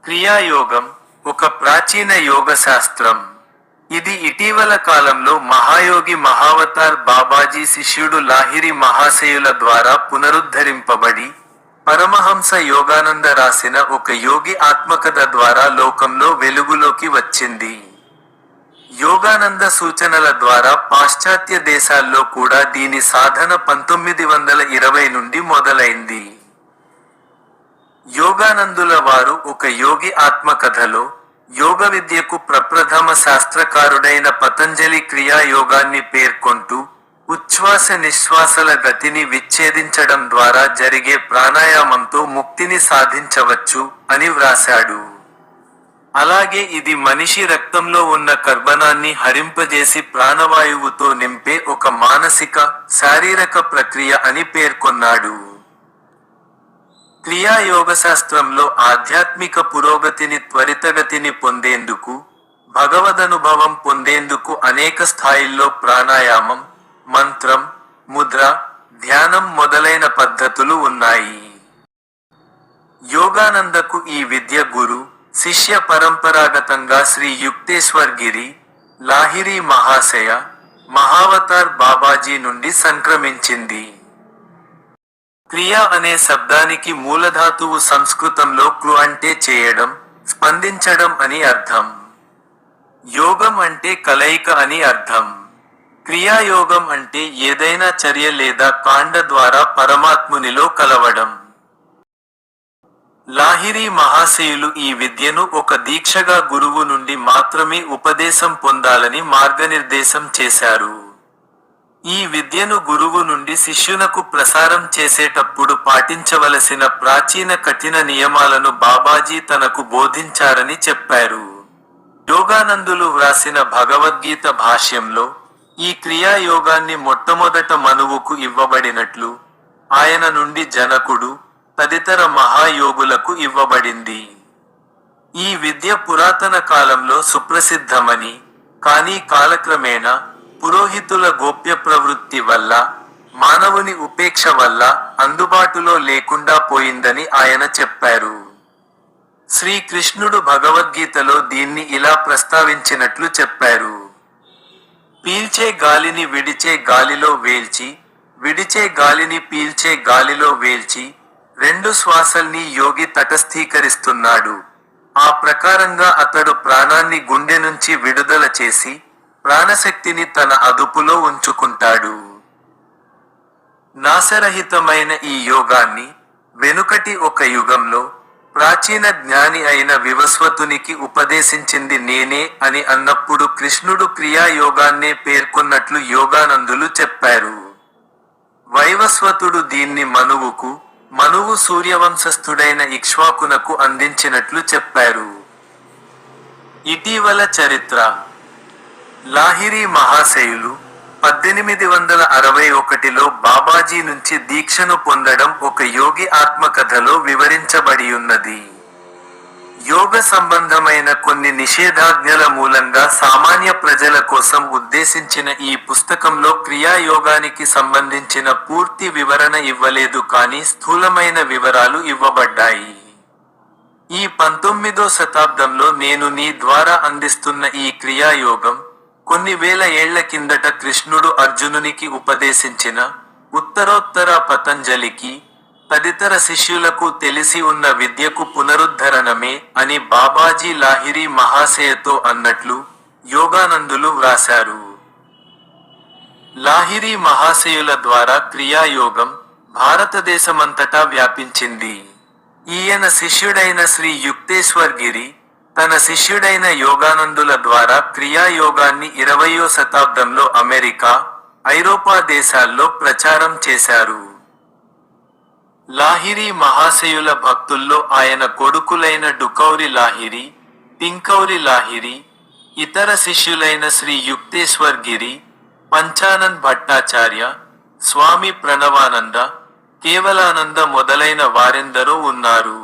క్రియాయోగం ఒక ప్రాచీన యోగ శాస్త్రం. ఇది ఇటీవల కాలంలో మహాయోగి మహావతార్ బాబాజీ శిష్యుడు లాహిరి మహాశయుల ద్వారా పునరుద్ధరింపబడి, పరమహంస యోగానంద రాసిన ఒక యోగి ఆత్మకథ ద్వారా లోకంలో వెలుగులోకి వచ్చింది. యోగానంద సూచనల ద్వారా పాశ్చాత్య దేశాల్లో కూడా దీని సాధన 1920 నుండి మొదలైంది. యోగానందుల వారు ఒక యోగి ఆత్మకథలో, యోగ విద్యకు ప్రప్రథమ శాస్త్రకారుడైన పతంజలి క్రియాయోగాన్ని పేర్కొంటూ, ఉచ్ఛ్వాస నిశ్వాసల గతిని విచ్ఛేదించడం ద్వారా జరిగే ప్రాణాయామంతో ముక్తిని సాధించవచ్చు అని వ్రాశాడు. అలాగే ఇది మనిషి రక్తంలో ఉన్న కర్బనాన్ని హరింపజేసి ప్రాణవాయువుతో నింపే ఒక మానసిక, శారీరక ప్రక్రియ అని పేర్కొన్నాడు. క్రియాయోగశాస్త్రంలో ఆధ్యాత్మిక పురోగతిని త్వరితగతిని పొందేందుకు, భగవదనుభవం పొందేందుకు అనేక స్థాయిల్లో ప్రాణాయామం, మంత్రం, ముద్ర, ధ్యానం మొదలైన పద్ధతులు ఉన్నాయి. యోగానందకు ఈ విద్య గురు, శిష్య పరంపరాగతంగా శ్రీ యుక్తేశ్వర్ గిరి, లాహిరి మహాశయ, మహావతార్ బాబాజీ నుండి సంక్రమించింది. క్రియ అనే శబ్దానికి మూలధాతువు సంస్కృతంలో క్రు అంటే చేయడం, స్పందించడం అని అర్థం. యోగం అంటే కలయిక అని అర్థం. క్రియాయోగం అంటే ఏదైనా చర్య లేదా కాండ ద్వారా పరమాత్మునిలో కలవడం. లాహిరి మహాశయులు ఈ విద్యను ఒక దీక్షగా గురువు నుండి మాత్రమే ఉపదేశం పొందాలని మార్గనిర్దేశం చేశారు. ఈ విద్యను గురువు నుండి శిష్యునకు ప్రసారం చేసేటప్పుడు పాటించవలసిన ప్రాచీన కఠిన నియమాలను బాబాజీ తనకు బోధించారని చెప్పారు. యోగానందులు వ్రాసిన భగవద్గీత భాష్యంలో, ఈ క్రియాయోగాన్ని మొట్టమొదట మనువుకు ఇవ్వబడినట్లు, ఆయన నుండి జనకుడు, తదితర మహాయోగులకు ఇవ్వబడింది. ఈ విద్య పురాతన కాలంలో సుప్రసిద్ధమని, కానీ కాలక్రమేణా పురోహితుల గోప్య ప్రవృత్తి వల్ల, మానవుని ఉపేక్ష వల్ల అందుబాటులో లేకుండా పోయిందని ఆయన చెప్పారు. శ్రీకృష్ణుడు భగవద్గీతలో దీన్ని ఇలా ప్రస్తావించినట్లు చెప్పారు: పీల్చే గాలిని విడిచే గాలిలో వేల్చి, విడిచే గాలిని పీల్చే గాలిలో వేల్చి, రెండు శ్వాసల్ని యోగి తటస్థీకరిస్తున్నాడు. ఆ ప్రకారంగా అతడు ప్రాణాన్ని గుండె నుంచి విడుదల చేసి, ప్రాణశక్తిని తన అదుపులో ఉంచుకుంటాడు. నాశరహితమైన ఈ యోగాన్ని, వెనుకటి ఒక యుగంలో, ప్రాచీన జ్ఞాని అయిన వివస్వతునికి ఉపదేశించింది నేనే అని అన్నప్పుడు కృష్ణుడు క్రియాయోగాన్నే పేర్కొన్నట్లు యోగానందులు చెప్పారు. వైవస్వతుడు దీన్ని మనువుకు, మనువు సూర్యవంశస్థుడైన ఇక్ష్వాకునకు అందించినట్లు చెప్పారు. ఇటీవల చరిత్ర. లాహిరి మహాశయులు 1861లో బాబాజీ నుంచి దీక్షను పొందడం ఒక యోగి ఆత్మకథలో వివరించబడియున్నది. యోగ సంబంధమైన కొన్ని నిషేధాజ్ఞల మూలంగా సామాన్య ప్రజల కోసం ఉద్దేశించిన ఈ పుస్తకంలో క్రియాయోగానికి సంబంధించిన పూర్తి వివరణ ఇవ్వలేదు, కానీ స్థూలమైన వివరాలు ఇవ్వబడ్డాయి. ఈ 19వ శతాబ్దంలో నేను నీ ద్వారా అందిస్తున్న ఈ క్రియాయోగం, కొన్ని వేల ఏళ్ల కిందట కృష్ణుడు అర్జునునికి ఉపదేశించిన, ఉత్తరోత్తర పతంజలికి, తదితర శిష్యులకు తెలిసి ఉన్న విద్యకు పునరుద్ధరణమే అని బాబాజీ లాహిరి మహాశయతో అన్నట్లు యోగానందులు వ్రాశారు. లాహిరి మహాశయుల ద్వారా క్రియాయోగం భారతదేశమంతటా వ్యాపించింది. ఈయన శిష్యుడైన శ్రీ యుక్తేశ్వర్ గిరి, తన శిష్యుడైన యోగానందుల ద్వారా క్రియాయోగాన్ని 20వ శతాబ్దంలో అమెరికా, ఐరోపా దేశాల్లో ప్రచారం చేశారు. లాహిరి మహాశయుల భక్తుల్లో ఆయన కొడుకులైన డుకౌరి లాహిరి, టింకౌరి లాహిరి, ఇతర శిష్యులైన శ్రీ యుక్తేశ్వర్ గిరి, పంచానంద్ భట్టాచార్య, స్వామి ప్రణవానంద, కేవలానంద మొదలైన వారెందరో ఉన్నారు.